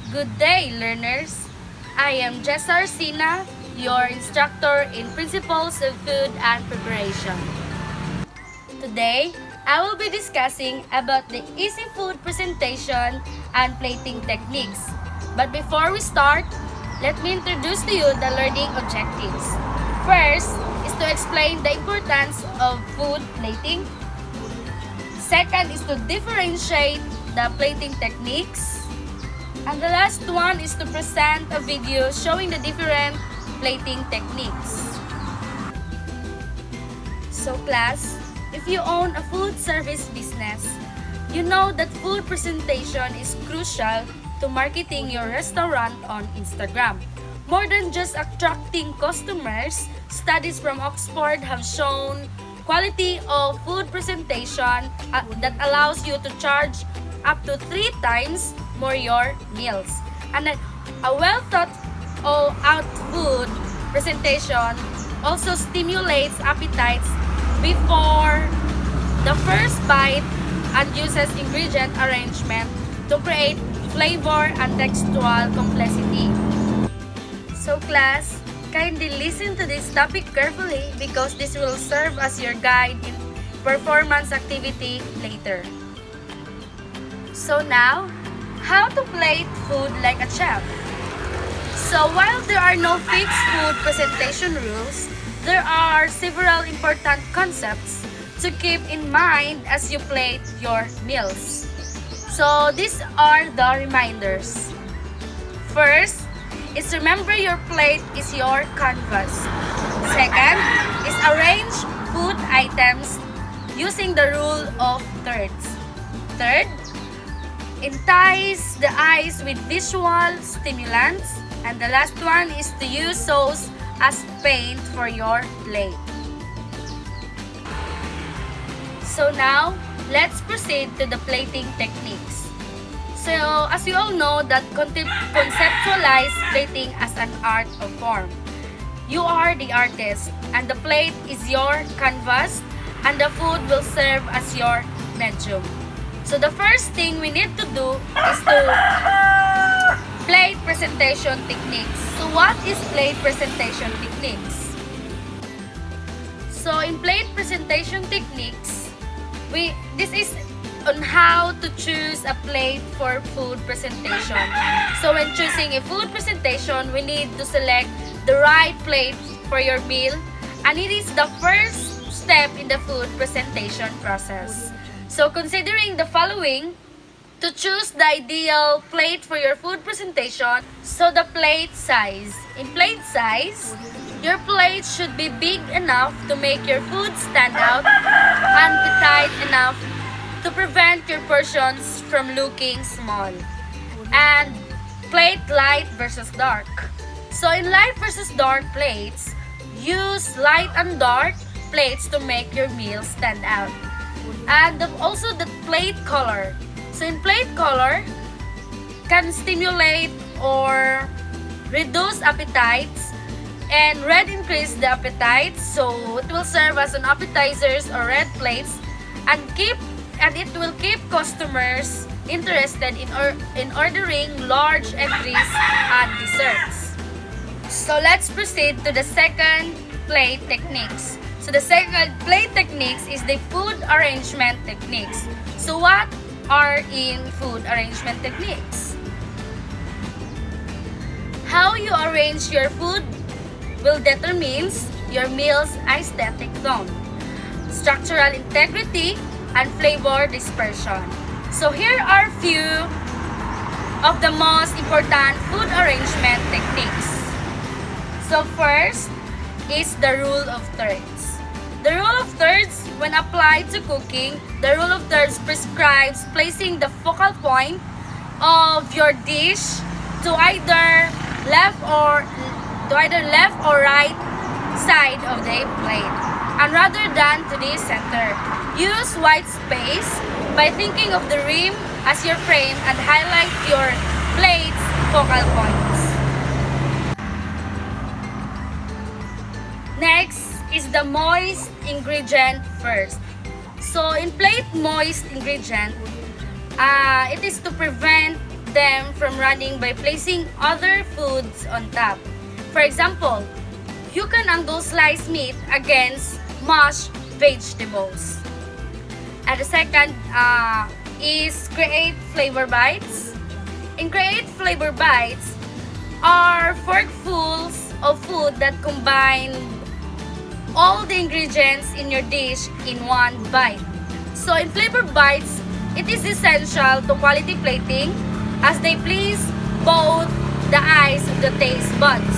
Good day, learners! I am Jessa Arsina, your instructor in Principles of Food and Preparation. Today, I will be discussing about the easy food presentation and plating techniques. But before we start, let me introduce to you the learning objectives. First is to explain the importance of food plating. Second is to differentiate the plating techniques. And the last one is to present a video showing the different plating techniques. So class, if you own a food service business, you know that food presentation is crucial to marketing your restaurant on Instagram. More than just attracting customers, studies from Oxford have shown quality of food presentation that allows you to charge up to 3 times more your meals. And a well thought out food presentation also stimulates appetites before the first bite and uses ingredient arrangement to create flavor and textual complexity. So class, kindly listen to this topic carefully because this will serve as your guide in performance activity later. So now, how to plate food like a chef? So while there are no fixed food presentation rules, there are several important concepts to keep in mind as you plate your meals. So these are the reminders. First is remember your plate is your canvas. Second is arrange food items using the rule of thirds. Third, entice the eyes with visual stimulants. And the last one is to use sauce as paint for your plate. So now, let's proceed to the plating techniques. So, as we all know that conceptualize plating as an art of form. You are the artist and the plate is your canvas and the food will serve as your medium. So the first thing we need to do is to plate presentation techniques. So what is plate presentation techniques? So in plate presentation techniques, this is on how to choose a plate for food presentation. So when choosing a food presentation, we need to select the right plate for your meal, and it is the first step in the food presentation process. So considering the following, to choose the ideal plate for your food presentation, so the plate size. In plate size, your plate should be big enough to make your food stand out and tight enough to prevent your portions from looking small. And plate light versus dark. So in light versus dark plates, use light and dark plates to make your meal stand out. And also the plate color. So in plate color, can stimulate or reduce appetites, and red increase the appetites. So it will serve as an appetizers or red plates, and it will keep customers interested in ordering large entries and desserts. So let's proceed to the second plate techniques. So the second plate techniques is the food arrangement techniques. So what are in food arrangement techniques? How you arrange your food will determine your meal's aesthetic tone, structural integrity, and flavor dispersion. So here are few of the most important food arrangement techniques. So first is the rule of thirds. The rule of thirds, when applied to cooking, the rule of thirds prescribes placing the focal point of your dish to either left or right side of the plate, and rather than to the center. Use white space by thinking of the rim as your frame and highlight your plate's focal points. Next is the moist ingredient first. So in plate moist ingredient, it is to prevent them from running by placing other foods on top. For example, you can angle sliced meat against mashed vegetables. And the second is create flavor bites. In create flavor bites are forkfuls of food that combine all the ingredients in your dish in one bite. So in flavor bites, it is essential to quality plating as they please both the eyes of the taste buds.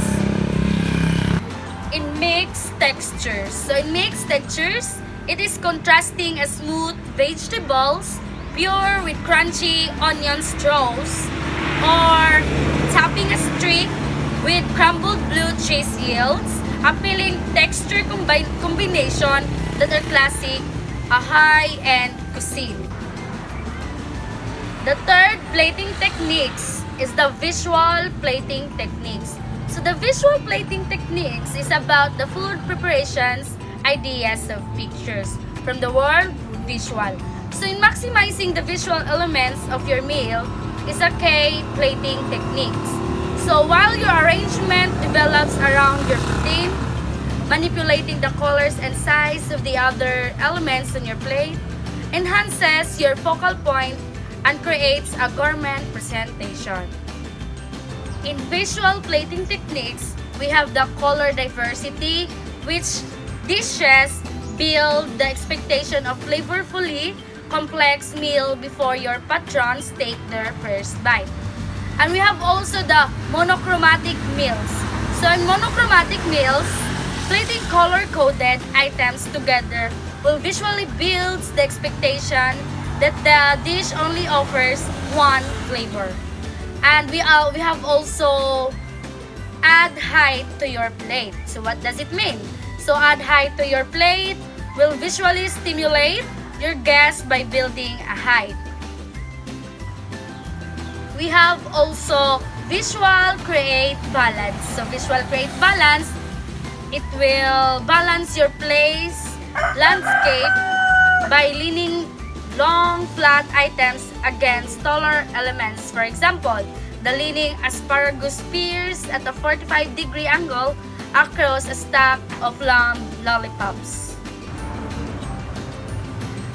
In mixed textures. So in mixed textures, it is contrasting a smooth vegetables pure with crunchy onion straws or topping a streak with crumbled blue cheese yields appealing texture combination that are classic a high-end cuisine. The third plating techniques is the visual plating techniques. So the visual plating techniques is about the food preparations, ideas of pictures from the word visual. So in maximizing the visual elements of your meal is a key plating techniques. So while your arrangement develops around your protein, manipulating the colors and size of the other elements on your plate enhances your focal point and creates a gourmet presentation. In visual plating techniques, we have the color diversity, which dishes build the expectation of flavorfully complex meal before your patrons take their first bite. And we have also the monochromatic meals. So in monochromatic meals, plating color-coded items together will visually build the expectation that the dish only offers one flavor. And we have also add height to your plate. So what does it mean? So add height to your plate will visually stimulate your guests by building a height. We have also visual create balance. So visual create balance, it will balance your place landscape by leaning long flat items against taller elements. For example, the leaning asparagus spears at a 45-degree angle across a stack of lamb lollipops.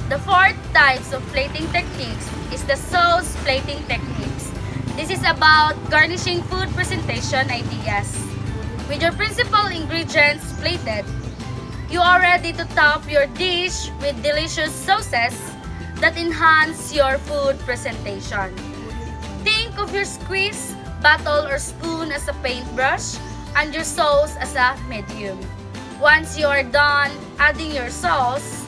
The fourth types of plating techniques is the sauce plating techniques. This is about garnishing food presentation ideas. With your principal ingredients plated, you are ready to top your dish with delicious sauces that enhance your food presentation. Think of your squeeze bottle or spoon as a paintbrush and your sauce as a medium. Once you are done adding your sauce,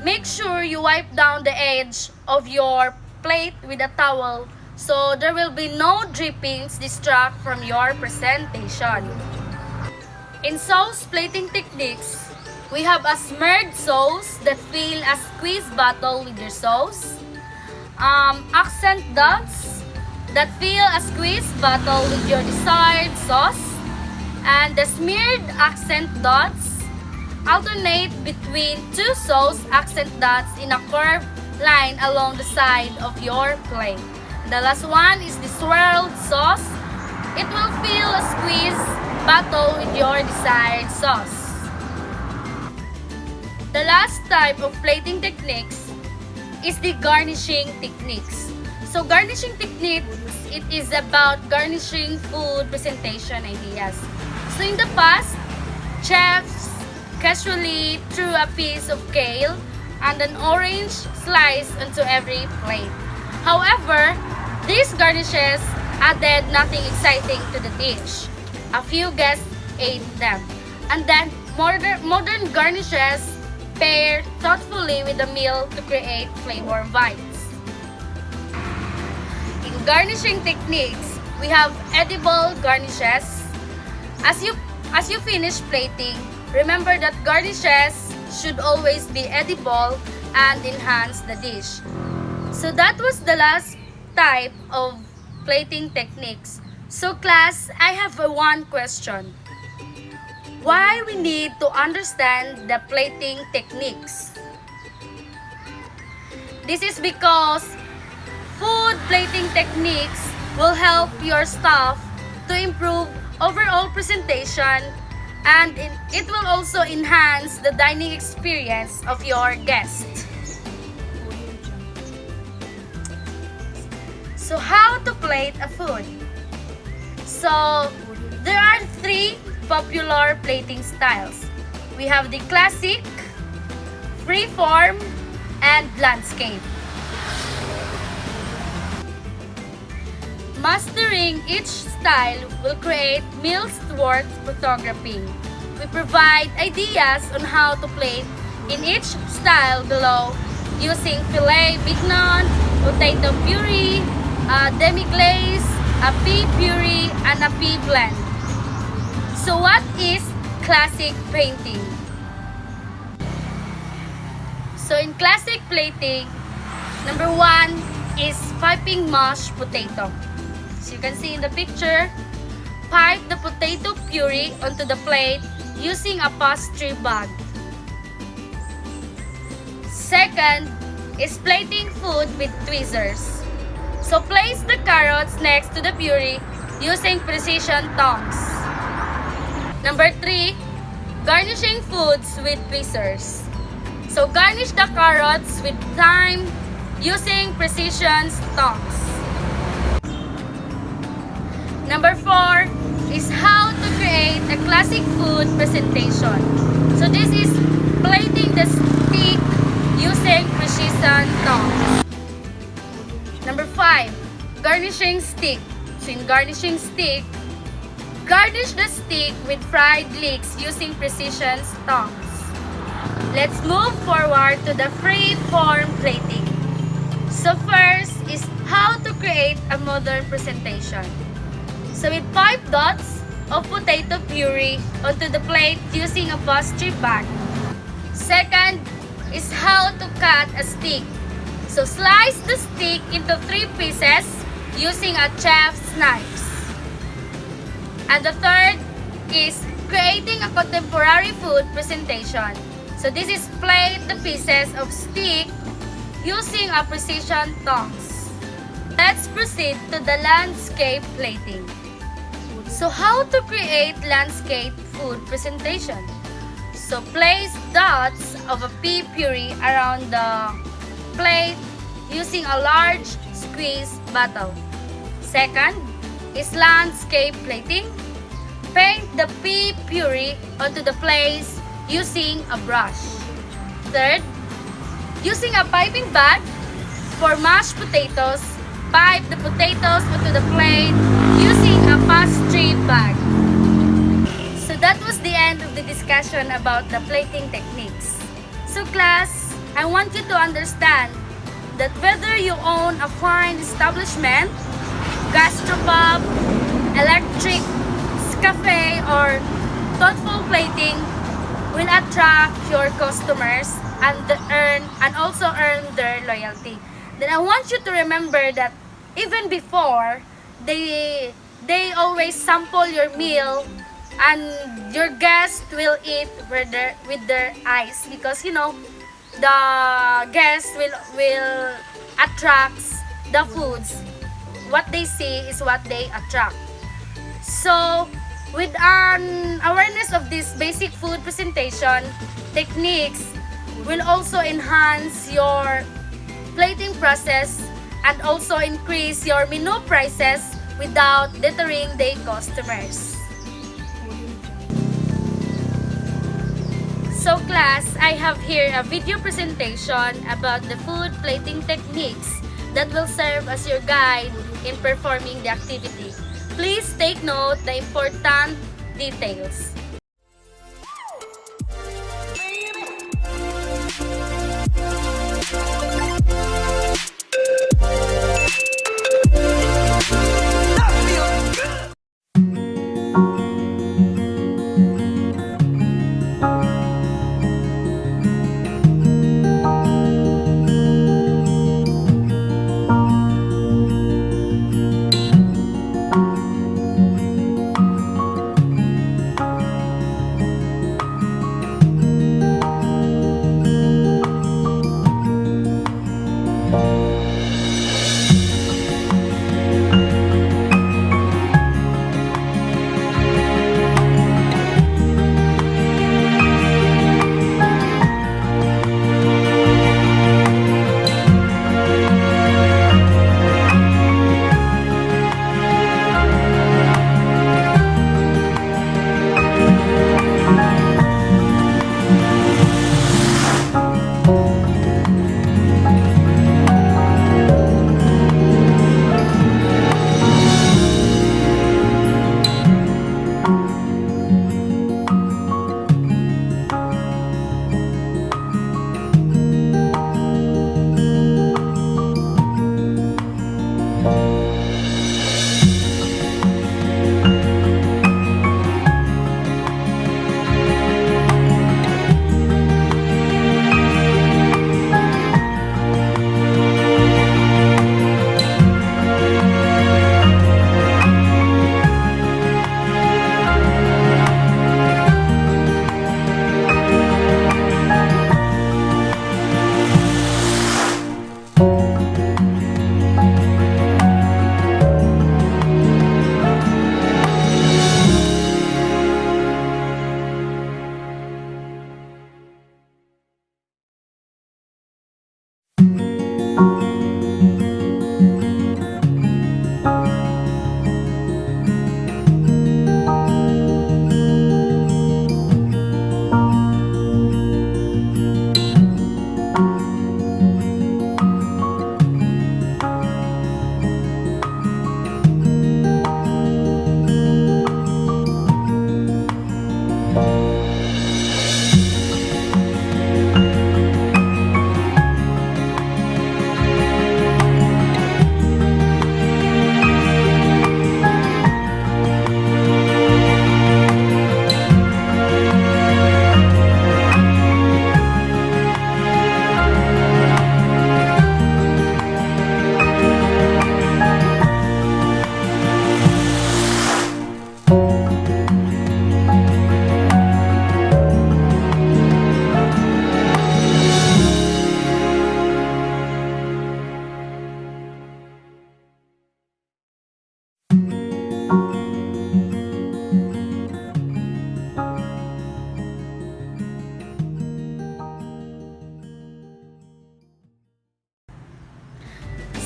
make sure you wipe down the edge of your plate with a towel so there will be no drippings distract from your presentation. In sauce plating techniques, we have a smeared sauce that fill a squeeze bottle with your sauce, accent dots that fill a squeeze bottle with your desired sauce, and the smeared accent dots alternate between two sauce accent dots in a curved line along the side of your plate. The last one is the swirled sauce. It will fill a squeeze bottle with your desired sauce. The last type of plating techniques is the garnishing techniques. So garnishing techniques, it is about garnishing food presentation ideas. So in the past, chefs casually threw a piece of kale and an orange slice onto every plate. However, these garnishes added nothing exciting to the dish. A few guests ate them. And then modern garnishes pair thoughtfully with the meal to create flavor bites. In garnishing techniques, we have edible garnishes. As you finish plating, remember that garnishes should always be edible and enhance the dish. So that was the last type of plating techniques. So class, I have one question. Why we need to understand the plating techniques? This is because Food plating techniques will help your staff to improve overall presentation, and it will also enhance the dining experience of your guests. So how to plate a food? So there are three popular plating styles. We have the classic, freeform, and landscape. Mastering each style will create meals worth photographing. We provide ideas on how to plate in each style below using filet mignon, potato puree, demi-glace, a pea puree, and a pea blend. So what is classic painting? So in classic plating, number one is piping mashed potato. So you can see in the picture, pipe the potato puree onto the plate using a pastry bag. Second is plating food with tweezers. So place the carrots next to the puree using precision tongs. Number 3, garnishing foods with tweezers. So garnish the carrots with thyme using precision tongs. Number 4 is how to create a classic food presentation. So this is plating the stick using precision tongs. Number 5, garnishing stick. So in garnishing stick, garnish the stick with fried leeks using precision tongs. Let's move forward to the free-form plating. So first is how to create a modern presentation. So with pipe dots of potato puree onto the plate using a pastry bag. Second is how to cut a stick. So slice the stick into 3 pieces using a chef's knife. And the third is creating a contemporary food presentation. So this is plate the pieces of stick using a precision tongs. Let's proceed to the landscape plating. So how to create landscape food presentation? So place dots of a pea puree around the plate using a large squeeze bottle. Second is landscape plating. Paint the pea puree onto the plate using a brush. Third, using a piping bag for mashed potatoes, pipe the potatoes onto the plate using a pastry bag. So that was the end of the discussion about the plating techniques. So class, I want you to understand that whether you own a fine establishment, gastropub, electric cafe, or thoughtful plating will attract your customers and also earn their loyalty. Then I want you to remember that even before, they always sample your meal, and your guests will eat with their eyes, because you know the guests will attract the foods. What they see is what they attract. So with an awareness of this basic food presentation techniques will also enhance your plating process and also increase your menu prices without deterring the customers. So class, I have here a video presentation about the food plating techniques that will serve as your guide in performing the activity. Please take note the important details.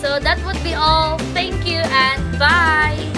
So that would be all. Thank you and bye!